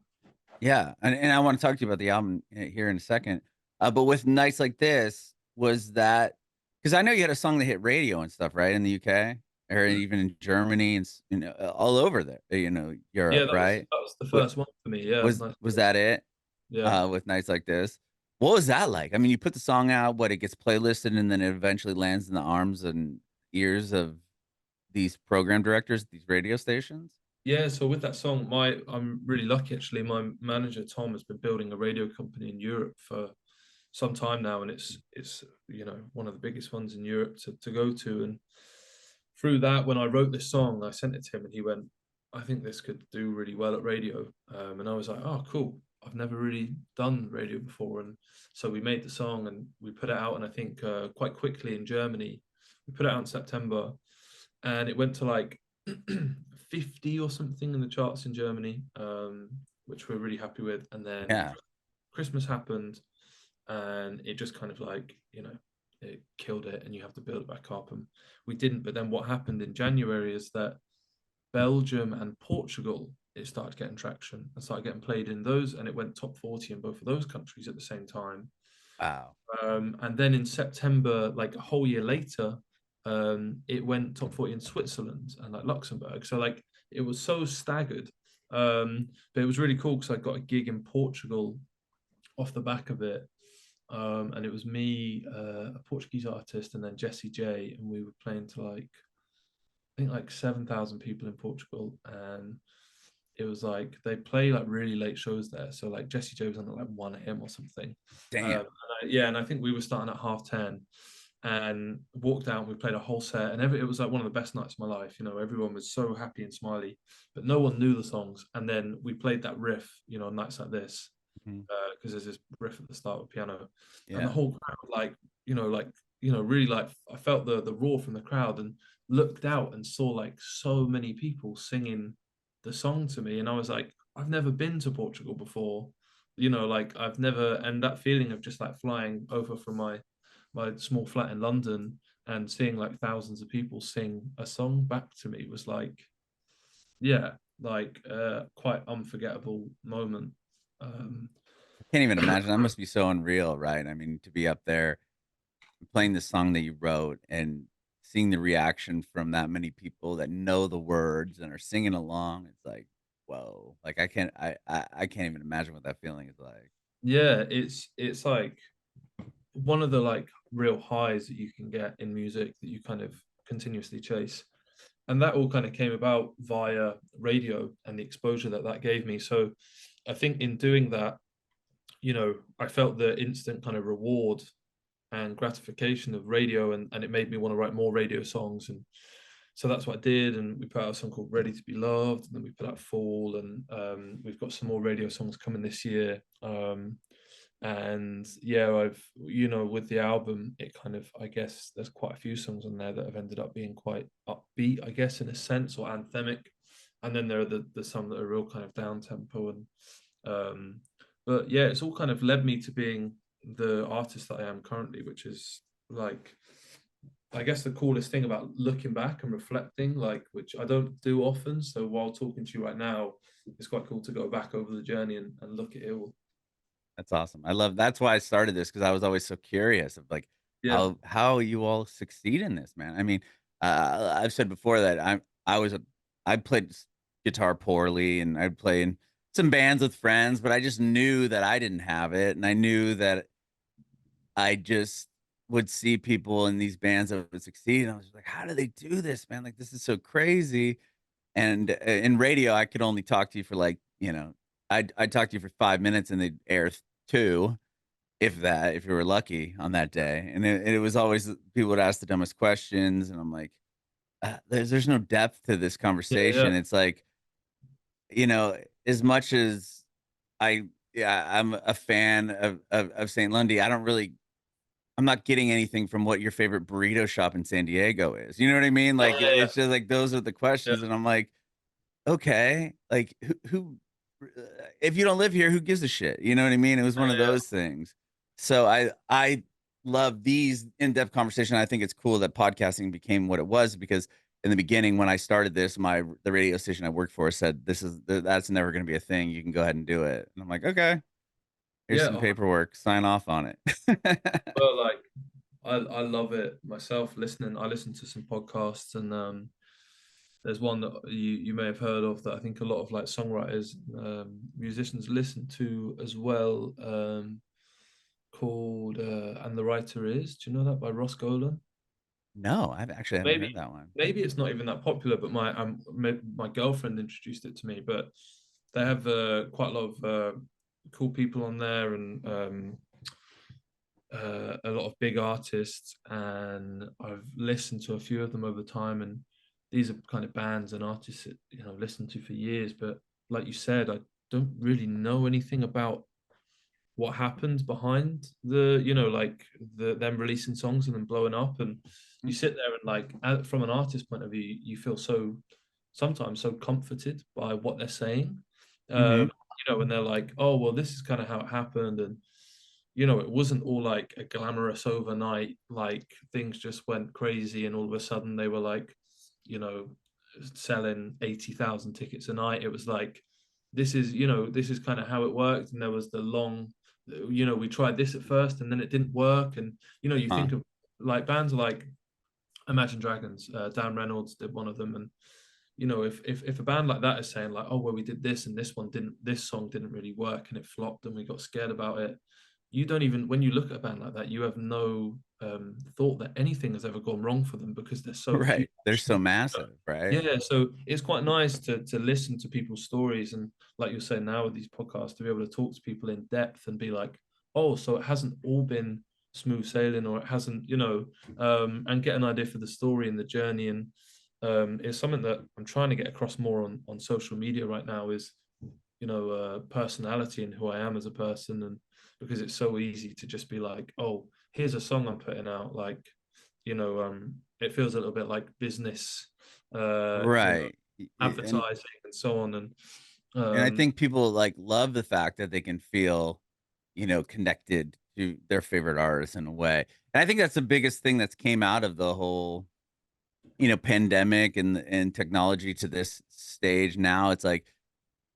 Yeah, and I wanna talk to you about the album here in a second, but with Nights Like This, was that because I know you had a song that hit radio and stuff, right, in the UK? Or even in Germany and all over there, Yeah, Europe, right? that was the Wa first one for me. Yeah, was nice. was that it, Yeah. with Nights Like This? What was that like? I mean, you put the song out, it gets playlisted, and then it eventually lands in the arms and ears of these program directors at these radio stations? Yeah, so with that song, I'm really lucky actually. My manager Tom has been building a radio company in Europe for some time now, and it's one of the biggest ones in Europe to go to. And through that, when I wrote this song, I sent it to him, and he went, "I think this could do really well at radio." And I was like, "Oh, cool! I've never really done radio before." And so we made the song and we put it out, and I think quite quickly in Germany, we put it out in September, and it went to like 50 or something in the charts in Germany, which we're really happy with. And then Yeah. Christmas happened, and it just kind of like, it killed it, and you have to build it back up. And we didn't. But then what happened in January is that Belgium and Portugal, it started getting traction and started getting played in those, and it went top 40 in both of those countries at the same time. Wow. And then in September, like a whole year later, it went top 40 in Switzerland and like Luxembourg. So like it was so staggered. But it was really cool because I got a gig in Portugal off the back of it. And it was me, a Portuguese artist, and then Jesse J, and we were playing to like I think like 7,000 people in Portugal, and it was like they play like really late shows there. So like Jesse J was on at like 1 a.m. or something. Damn. Yeah, and I think we were starting at 10:30 and walked out and we played a whole set, and it was like one of the best nights of my life. Everyone was so happy and smiley, but no one knew the songs. And then we played that riff, nights like this, Mhm. because there's this riff at the start with piano, and the Yeah. whole crowd, really like I felt the roar from the crowd and looked out and saw like so many people singing the song to me, and I was like, I've never been to Portugal before, like I've never, and that feeling of just like flying over from my small flat in London and seeing like thousands of people sing a song back to me was like, yeah, like quite unforgettable moment. Um, I can't even imagine. That must be so unreal, right? I mean, to be up there playing the song that you wrote and seeing the reaction from that many people that know the words and are singing along. It's like, whoa. Like I can't even imagine what that feeling is like. yeah, it's like one of the like real highs that you can get in music that you kind of continuously chase, and that all kind of came about via radio and the exposure that that gave me. So I think in doing that, I felt the instant kind of reward and gratification of radio, and it made me want to write more radio songs. And so that's what I did, and we put out a song called Ready to Be Loved, and then we put out Fall, and we've got some more radio songs coming this year. And yeah, with the album, it kind of, I guess there's quite a few songs on there that have ended up being quite upbeat, I guess, in a sense, or anthemic. And then there are the some that are real kind of down tempo. And but yeah, it's all kind of led me to being the artist that I am currently, which is like, I guess the coolest thing about looking back and reflecting, like, which I don't do often. So while talking to you right now, it's quite cool to go back over the journey and look at it all. That's awesome. That's why I started this because I was always so curious of like Yeah. how you all succeed in this, man. I mean, I've said before that I played guitar poorly and I'd play in some bands with friends, but I just knew that I didn't have it, and I knew that I just would see people in these bands that would succeed, and I was like, how do they do this, man? Like this is so crazy. And in radio, I could only talk to you for like, I'd talk to you for 5 minutes and they'd air two, if that, if you were lucky on that day. And it was always people would ask the dumbest questions. And I'm like, there's no depth to this Yeah. Yeah. conversation. It's like, as much as yeah, I'm a fan of St. Lundy, I'm not getting anything from what your favorite burrito shop in San Diego is. You know what I mean? Yeah. Like, Yeah. it's just like, those are the Yeah. questions. And I'm like, okay, like uh, if you don't live here, who gives a shit? You know what I mean? It was one of Yeah. those things. So I love these in-depth conversations. I think it's cool that podcasting became what it was because in the beginning when I started this, the radio station I worked for said that's never going to be a thing. You can go ahead and do it. And I'm like, okay, here's Yeah. some paperwork. Sign off on it. Well, like I love it myself. Listening, I listen to some podcasts, and there's one that you may have heard of that I think a lot of like songwriters, musicians listen to as well, called "And the Writer Is." Do you know that, by Ross Golan? No, I've actually haven't Maybe heard that one. maybe it's not even that popular, but my girlfriend introduced it to me. But they have quite a lot of cool people on there, and a lot of big artists, and I've listened to a few of them over time. And these are kind of bands and artists that I've listened to for years. But like you said, I don't really know anything about what happened behind like them releasing songs and then blowing up. And you sit there and like, from an artist point of view, you feel sometimes so comforted by what they're saying. Mm-hmm. And they're like, oh well, this is kind of how it happened. And it wasn't all like a glamorous overnight, like things just went crazy and all of a sudden they were like, you know, selling 80,000 tickets a night. It was like, this is kind of how it worked. And there was the long, we tried this at first and then it didn't work. And, you Huh. think of like bands like Imagine Dragons, Dan Reynolds did one of them. And, if a band like that is saying like, oh, well, we did this and this song didn't really work and it flopped and we got scared about it, you don't even, when you look at a band like that, you have no thought that anything has ever gone wrong for them because they're so huge. Right. They're so massive, right? Yeah, so it's quite nice to listen to people's stories, and like you're saying now with these podcasts, to be able to talk to people in depth and be like, oh, so it hasn't all been smooth sailing, or it hasn't, and get an idea for the story and the journey. And it's something that I'm trying to get across more on social media right now is, personality and who I am as a person. And because it's so easy to just be like, oh, here's a song I'm putting out, like, it feels a little bit like business, Right. And advertising and so on. And I um, think people like love the fact that they can feel, connected to their favorite artist in a way. And I think that's the biggest thing that's came out of the whole, pandemic and technology to this stage now. It's like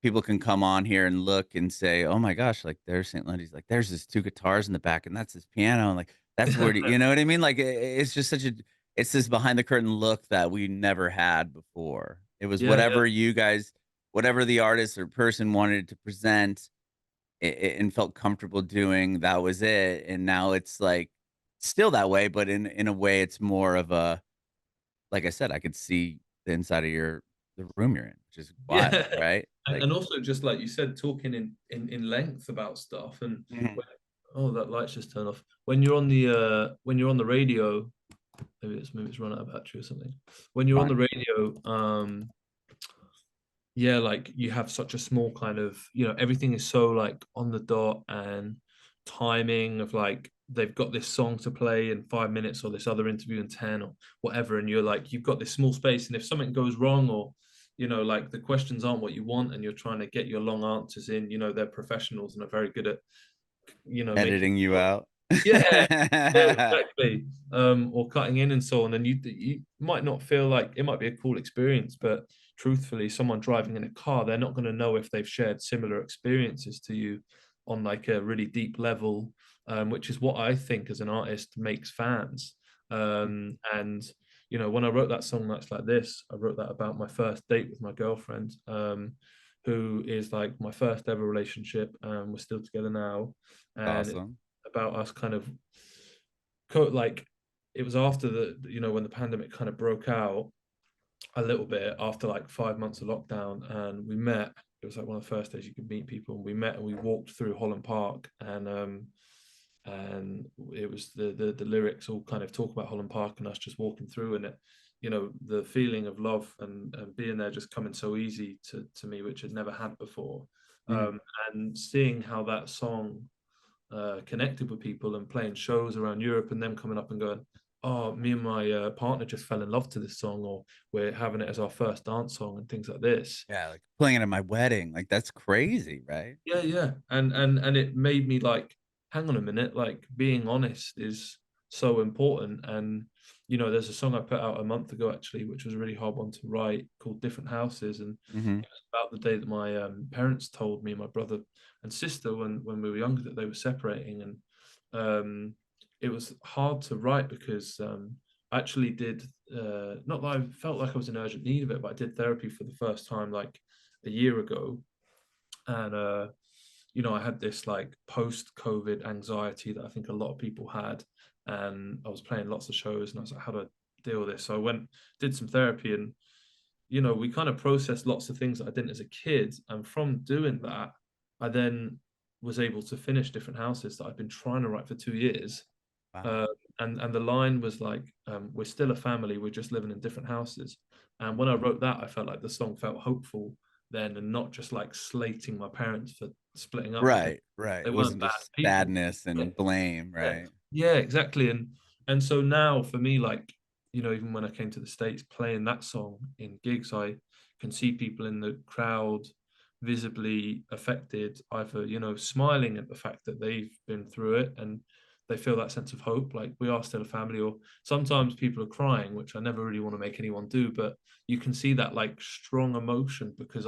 people can come on here and look and say, "Oh my gosh, like there's St. Lundy's, like there's his two guitars in the back, and that's his piano, and like that's where you know what I mean? Like it's just such a it's this behind the curtain look that we never had before. It was yeah, yeah, whatever you guys, whatever the artist or person wanted to present and felt comfortable doing, that was it. And now it's like still that way, but in a way, it's more of a like I said, I could see the inside of the room you're in, which is wild, yeah. right? Like. And also just like you said, talking in length about stuff. And Mhm. when, oh, that light's just turned off. When you're on the radio, maybe it's run out of battery or something. When you're on Fine. the radio, yeah, like you have such a small kind of, everything is so like on the dot, and timing of like they've got this song to play in 5 minutes or this other interview in 10 or whatever. And you're like, you've got this small space. And if something goes wrong, or, like the questions aren't what you want, and you're trying to get your long answers in, they're professionals and are very good at, making Editing you sure. out. Yeah, yeah, exactly. Or cutting in and so on. And you might not feel like it might be a cool experience, but truthfully, someone driving in a car, they're not going to know if they've shared similar experiences to you on like a really deep level, which is what I think as an artist makes fans. And when I wrote that song Nights Like This, I wrote that about my first date with my girlfriend, who is like my first ever relationship. We're still together now, and Awesome. about us kind of like, it was after when the pandemic kind of broke out a little bit, after like 5 months of lockdown, and we met. It was like one of the first days you could meet people, and we met and we walked through Holland Park. And it was the lyrics all kind of talk about Holland Park and us just walking through, and it, the feeling of love and being there just coming so easy to me, which I'd never had before. Mhm. um, and seeing how that song connected with people and playing shows around Europe, and them coming up and going, "Oh, me and my partner just fell in love to this song," or "We're having it as our first dance song," and things like this. Yeah, like playing it at my wedding, like that's crazy, right? Yeah, yeah, and it made me like, hang on a minute, like being honest is so important. And there's a song I put out a month ago actually, which was a really hard one to write, called "Different Houses," and Mhm. it was about the day that my parents told me, my brother and sister, when we were younger, that they were separating. And it was hard to write because I actually did, not that I felt like I was in urgent need of it, but I did therapy for the first time like a year ago. And I had this like post-COVID anxiety that I think a lot of people had. And I was playing lots of shows, and I was like, how do I deal with this? So I went, did some therapy, and we kind of processed lots of things that I didn't as a kid. And from doing that, I then was able to finish Different Houses that I've been trying to write for 2 years. Wow. uh, and the line was like, we're still a family, we're just living in different houses. And when I wrote that, I felt like the song felt hopeful then, and not just like slating my parents for splitting up, because Right, right. they It weren't wasn't bad just people. sadness Yeah, and blame, yeah, right? yeah, exactly. And so now for me, like, even when I came to the States playing that song in gigs, I can see people in the crowd visibly affected, either, smiling at the fact that they've been through it, and they feel that sense of hope, like we are still a family. Or sometimes people are crying, which I never really want to make anyone do, but you can see that like strong emotion, because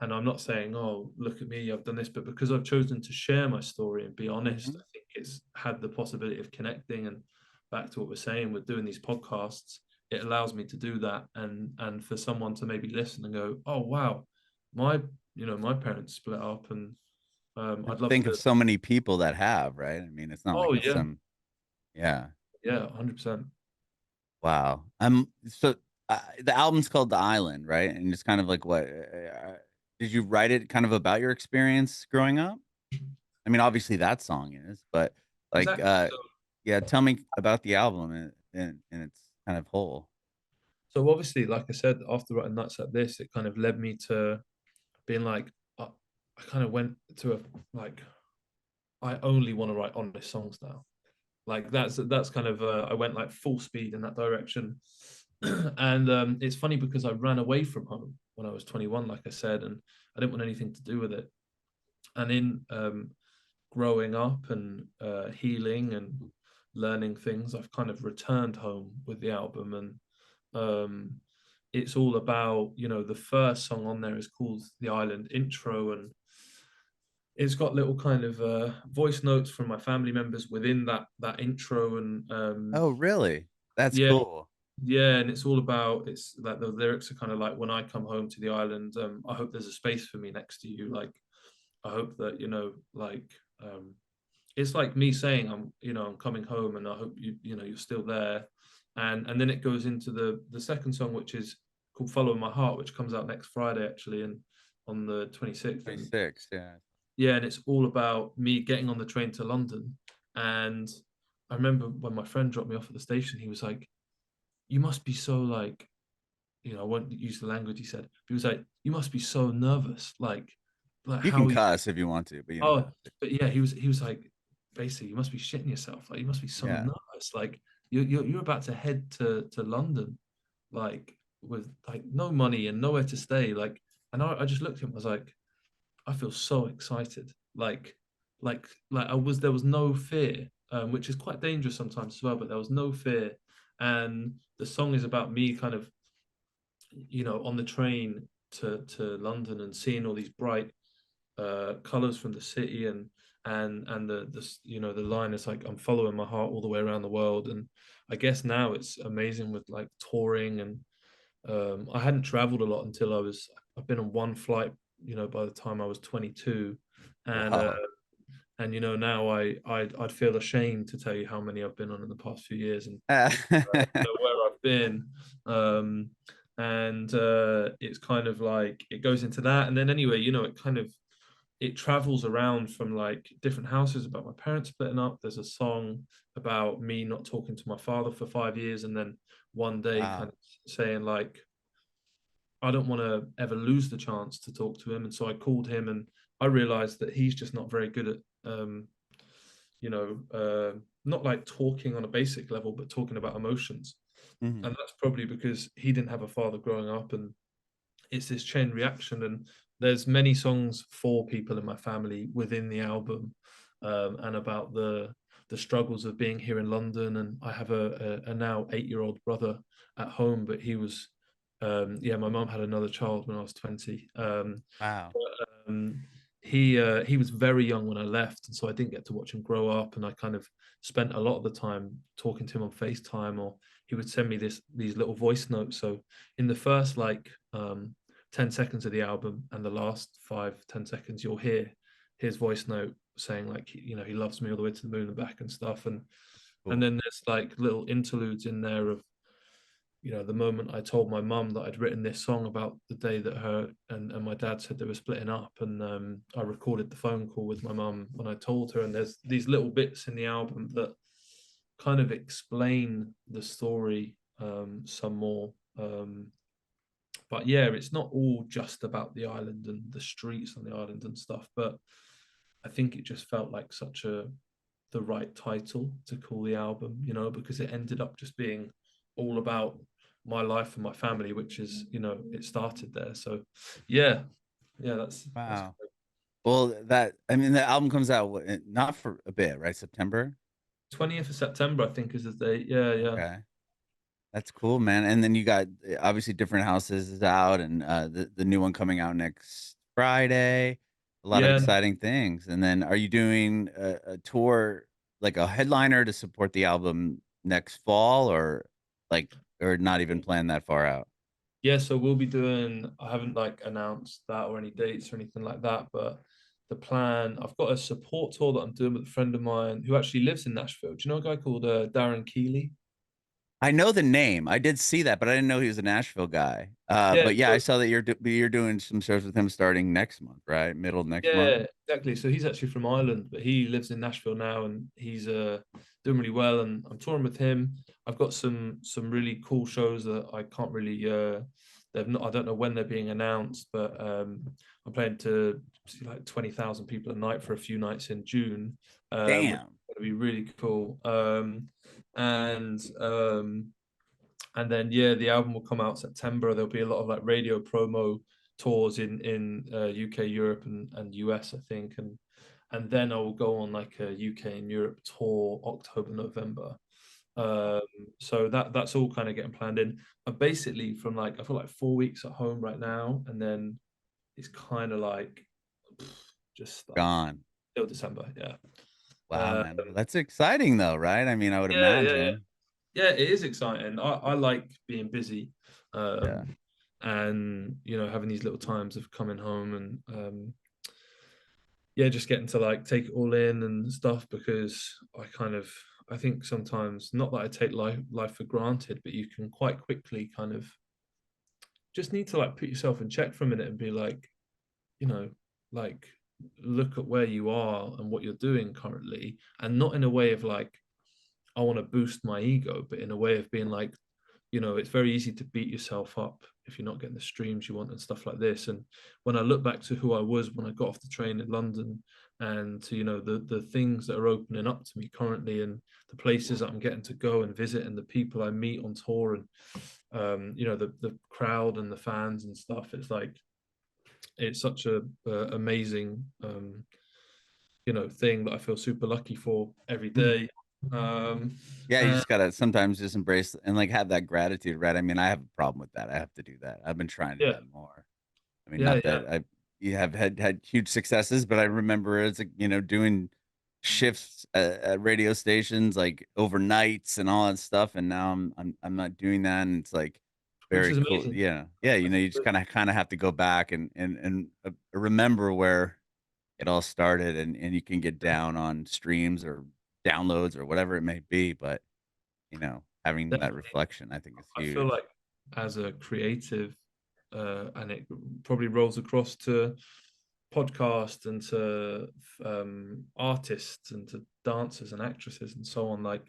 and I'm not saying, oh, look at me, I've done this, but because I've chosen to share my story and be honest, Mhm. I think it's had the possibility of connecting. And back to what we're saying, with doing these podcasts, it allows me to do that. And for someone to maybe listen and go, oh wow, my my parents split up, and I'd love Think of to. so many people that have, right? I mean, it's not like Oh it's yeah, some yeah. yeah, 100%. Wow. So the album's called The Island, right? And it's kind of like what did you write it kind of about your experience growing up? I mean, obviously that song is, but like Exactly. yeah, tell me about the album and its kind of whole. So obviously, like I said, after writing Nuts Like This, it kind of led me to being like, I kind of went to a like, I only want to write honest songs now. Like that's kind of I went like full speed in that direction. And it's funny because I ran away from home when I was 21, like I said, and I didn't want anything to do with it. And in growing up and healing and learning things, I've kind of returned home with the album, and um, it's all about, the first song on there is called The Island Intro, and it's got little kind of voice notes from my family members within that intro, and Oh, really? That's yeah, cool. yeah, and it's all about, it's like the lyrics are kind of like, when I come home to the island, I hope there's a space for me next to you. Like, I hope that, like, it's like me saying I'm coming home, and I hope you're still there. And then it goes into the second song, which is called Follow My Heart, which comes out next Friday actually, and on the 26th. And 26, yeah. yeah, and it's all about me getting on the train to London. And I remember when my friend dropped me off at the station, he was like, you must be so like, I won't use the language he said. He was like, you must be so nervous, like You how can are you? cuss if you want to, but you know. Oh, but yeah, he was like, basically, you must be shitting yourself. Like, you must be so Yeah. nervous. Like, you're about to head to London, like with like no money and nowhere to stay. Like, and I just looked at him. I was like, I feel so excited. Like there was no fear, which is quite dangerous sometimes as well. But there was no fear, and the song is about me kind of, on the train to London and seeing all these bright colors from the city, and the line is like, I'm following my heart all the way around the world. And I guess now it's amazing with like touring, and I hadn't traveled a lot until I've been on one flight, by the time I was 22. and Wow. now I'd feel ashamed to tell you how many I've been on in the past few years, and where I've been. um and it's kind of like it goes into that, and then anyway, it travels around from like different houses about my parents splitting up. There's a song about me not talking to my father for 5 years, and then one day kind Wow. of saying like, I don't want to ever lose the chance to talk to him. And so I called him, and I realized that he's just not very good at not like talking on a basic level, but talking about emotions. Mhm. And that's probably because he didn't have a father growing up, and it's this chain reaction. And there's many songs for people in my family within the album, and about the struggles of being here in London. And I have a now 8-year-old brother at home, but he was, yeah, my mom had another child when I was 20. Wow. Um, he was very young when I left, and so I didn't get to watch him grow up. And I kind of spent a lot of the time talking to him on FaceTime, or he would send me these little voice notes. So in the first like 10 seconds of the album, and the last 5-10 seconds, you'll hear his voice note saying like, he loves me all the way to the moon and back and stuff. And Cool. then there's like little interludes in there of, the moment I told my mum that I'd written this song about the day that her and my dad said they were splitting up. And I recorded the phone call with my mum when I told her. And there's these little bits in the album that kind of explain the story some more. But yeah, it's not all just about the island and the streets on the island and stuff. But I think it just felt like such the right title to call the album, because it ended up just being all about my life and my family, which is, it started there. So yeah, yeah, that's Wow. Well, I mean, the album comes out not for a bit, right? September. 20th of September, I think, is the date. Yeah, yeah. Okay. That's cool, man. And then you got obviously Different Houses is out, and the new one coming out next Friday. A lot of Yeah, exciting things. And then, are you doing a tour, like a headliner, to support the album next fall, or like, or not even plan that far out? yeah. So we'll be doing, I haven't like announced that or any dates or anything like that, but the plan. I've got a support tour that I'm doing with a friend of mine who actually lives in Nashville. Do you know a guy called Darren Keeley? I know the name. I did see that, but I didn't know he was a Nashville guy. Yeah, But yeah, I so saw that you're doing some shows with him starting next month, right? Middle of next month. yeah, exactly. So he's actually from Ireland, but he lives in Nashville now, and he's doing really well. And I'm touring with him. I've got some really cool shows that I can't really they've not I don't know when they're being announced, but I'm playing to see like 20,000 people a night for a few nights in June, which is Damn. going to be really cool. And and then yeah, the album will come out September. There'll be a lot of like radio promo tours in UK, Europe, and US, I think, and then I will go on like a UK and Europe tour October, November. Um, so that's all kind of getting planned in. I'm basically from like I feel like 4 weeks at home right now, and then it's kind of like just like Gone. till December. Yeah. Wow, Uh, man. Well, that's exciting though, right? I mean, I would yeah. imagine. Yeah, it is exciting. I like being busy, Yeah. and having these little times of coming home and yeah, just getting to like take it all in and stuff because I think sometimes not that I take life for granted, but you can quite quickly kind of just need to like put yourself in check for a minute and be like, you know, like look at where you are and what you're doing currently, and not in a way of like I want to boost my ego, but in a way of being like, it's very easy to beat yourself up if you're not getting the streams you want and stuff like this. And when I look back to who I was when I got off the train in London and to, the things that are opening up to me currently and the places that I'm getting to go and visit and the people I meet on tour and, the crowd and the fans and stuff, it's like, it's such a amazing, thing that I feel super lucky for every day. Yeah, you And just gotta sometimes just embrace and like have that gratitude, right? I mean, I have a problem with that. I have to do that. I've been trying to do yeah, that more. I mean, yeah, not yeah. that I you have had huge successes, but I remember as a, doing shifts at radio stations like overnights and all that stuff, and now I'm not doing that, and it's like Which very is cool. amazing. Yeah, yeah. You just kind of have to go back and remember where it all started, and you can get down on streams or downloads or whatever it may be, but having that Definitely. reflection, I think is I feel huge. like as a creative, and it probably rolls across to podcast and to artists and to dancers and actresses and so on, like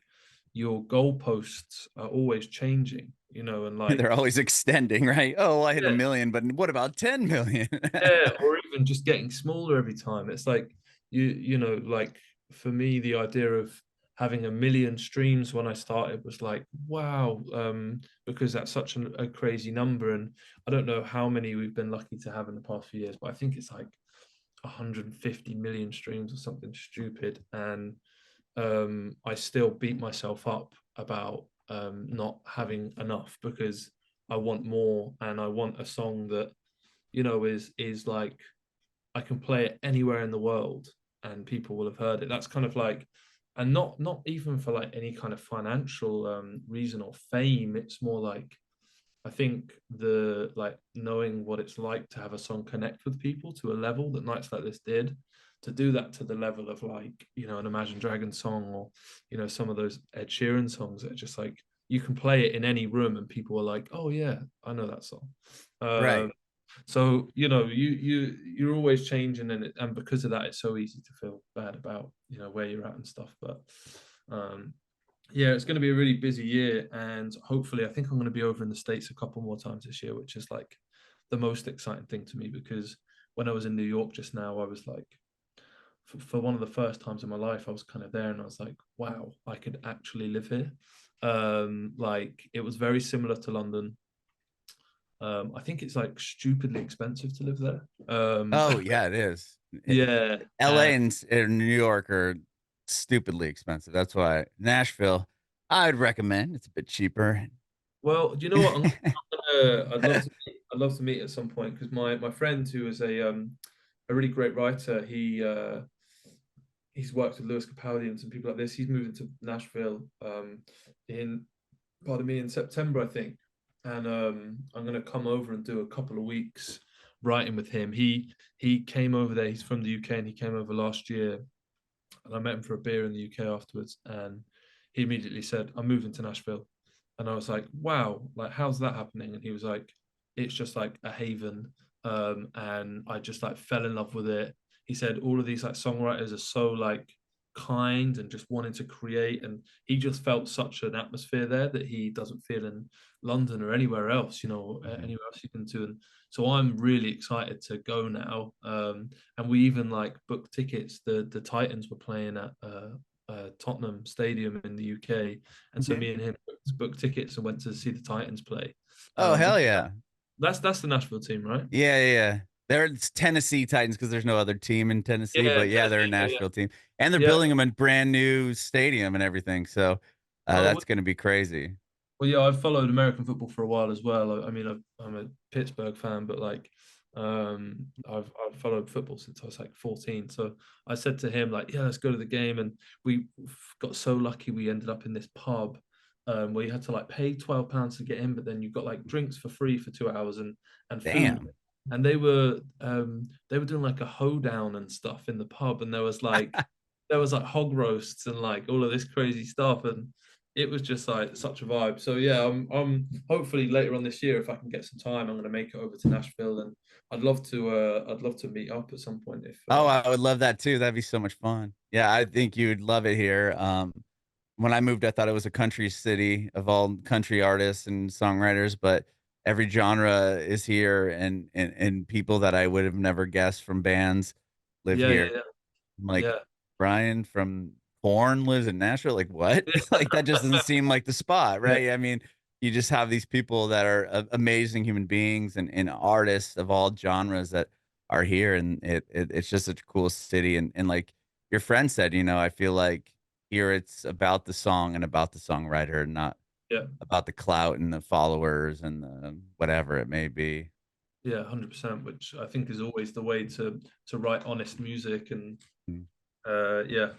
your goalposts are always changing, and like They're always extending, right? Oh, I hit a yeah, million, but what about 10 million? yeah, or even just getting smaller every time. It's like like for me, the idea of having 1 million streams when I started was like, wow, because that's such a crazy number. And I don't know how many we've been lucky to have in the past few years, but I think it's like 150 million streams or something stupid. And I still beat myself up about not having enough because I want more and I want a song that is like I can play it anywhere in the world and people will have heard it. That's kind of like, and not even for like any kind of financial reason or fame. It's more like I think the like knowing what it's like to have a song connect with people to a level that nights like this did. To do that to the level of like an Imagine Dragons song or some of those Ed Sheeran songs that are just like you can play it in any room and people are like, oh yeah, I know that song. Right. So you're always changing, and because of that, it's so easy to feel bad about where you're at and stuff. But um, yeah, it's going to be a really busy year, and hopefully, I think I'm going to be over in the States a couple more times this year, which is like the most exciting thing to me because when I was in New York just now, I was like, for one of the first times in my life, I was kind of there, and I was like, wow, I could actually live here. Like it was very similar to London. I think it's like stupidly expensive to live there. Oh, yeah, it is. Yeah. LA and New York are stupidly expensive. That's why Nashville, I'd recommend. It's a bit cheaper. Well, do you know what? I'd love to meet at some point because my friend who is a really great writer, he's worked with Lewis Capaldi and some people like this. He's moving to Nashville in pardon me in September, I think, and I'm gonna come over and do a couple of weeks writing with him. He came over there. He's from the UK, and he came over last year, and I met him for a beer in the UK afterwards, and he immediately said, "I'm moving to Nashville." And I was like, "Wow, like how's that happening?" And he was like, "It's just like a haven." And I just like fell in love with it. He said all of these like songwriters are so like kind and just wanting to create, and he just felt such an atmosphere there that he doesn't feel in London or anywhere else, Mhm. anywhere else you can do. And so I'm really excited to go now. And we even like booked tickets. The Titans were playing at Tottenham Stadium in the UK, and so Okay. me and him booked tickets and went to see the Titans play. Oh, hell Because yeah. that's the Nashville team, right? Yeah, yeah, yeah. They're Tennessee Titans because there's no other team in Tennessee, Yeah, but yeah, they're a Tennessee. Yeah, Nashville team, and they're yeah. building them a brand new stadium and everything. So Oh, that's going to be crazy. well, yeah, I've followed American football for a while as well. I mean, I'm a Pittsburgh fan, but like, I've followed football since I was like 14. So I said to him like, yeah, let's go to the game, and we got so lucky we ended up in this pub, where you had to like pay £12 to get in, but then you got like drinks for free for 2 hours and food, Damn. and they were doing like a hoedown and stuff in the pub, and there was like hog roasts and like all of this crazy stuff, and it was just like such a vibe. So yeah, I'm hopefully later on this year, if I can get some time, I'm going to make it over to Nashville, and I'd love to meet up at some point if Oh, I would love that too. That'd be so much fun. Yeah, I think you'd love it here. When I moved, I thought it was a country city of all country artists and songwriters, but every genre is here, and people that I would have never guessed from bands live yeah, here. Like, yeah, Brian from Korn lives in Nashville, like, what? yeah, Like, that just doesn't seem like the spot, yeah, right? I mean, you just have these people that are a amazing human beings and artists of all genres that are here, and it's just such a cool city, and like your friend said, I feel like here it's about the song and about the songwriter, not yeah, about the clout and the followers and the whatever it may be. yeah, 100%. Which I think is always the way to write honest music, and Mm. yeah,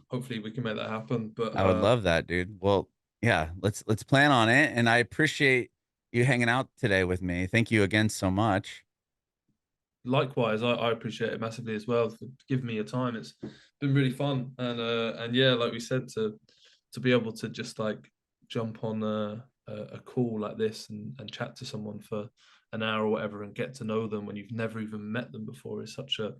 hopefully we can make that happen. But I would love that, dude. Well, yeah, let's plan on it. And I appreciate you hanging out today with me. Thank you again so much. likewise, I appreciate it massively as well for giving me your time. It's been really fun, and yeah, like we said, to be able to just like jump on a call like this and chat to someone for an hour or whatever and get to know them when you've never even met them before is such a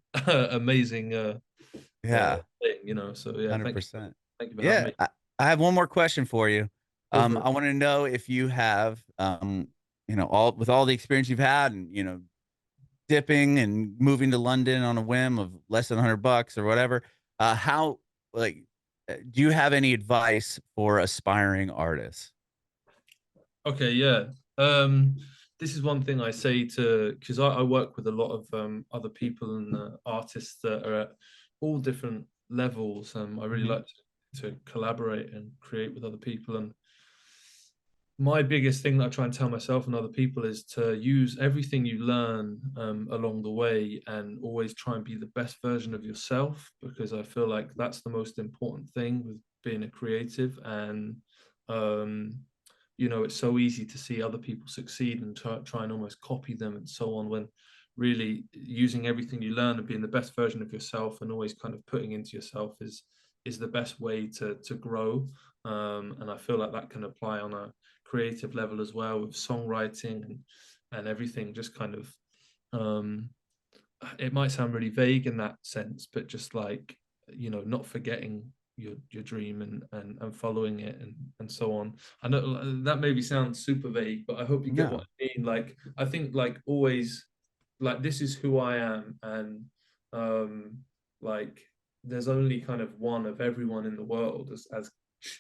amazing Yeah, thing. So yeah, 100%. thank you for having Yeah, me. I have one more question for you. Go for it. I want to know if you have, all with all the experience you've had, and dipping and moving to London on a whim of less than $100 or whatever. How like do you have any advice for aspiring artists? Okay, yeah. Um, this is one thing I say to because I work with a lot of other people and artists that are at all different levels. I really Mhm. like to collaborate and create with other people. And my biggest thing that I try and tell myself and other people is to use everything you learn along the way and always try and be the best version of yourself, because I feel like that's the most important thing with being a creative. And um, it's so easy to see other people succeed and try and almost copy them and so on, when really using everything you learn and being the best version of yourself and always kind of putting into yourself is the best way to grow. And I feel like that can apply on a creative level as well, with songwriting and everything. Just kind of um it might sound really vague in that sense, but just like, not forgetting your dream and following it and so on. I know that maybe sounds super vague, but I hope you get what No. I mean. Like, I think like always, like this is who I am, and um like there's only kind of one of everyone in the world, as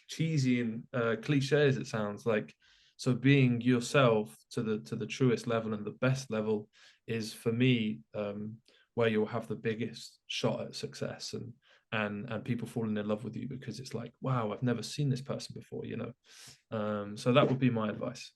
cheesy and cliche as it sounds like. So being yourself to the truest level and the best level is for me where you'll have the biggest shot at success, and people falling in love with you because it's like, wow, I've never seen this person before. So that would be my advice.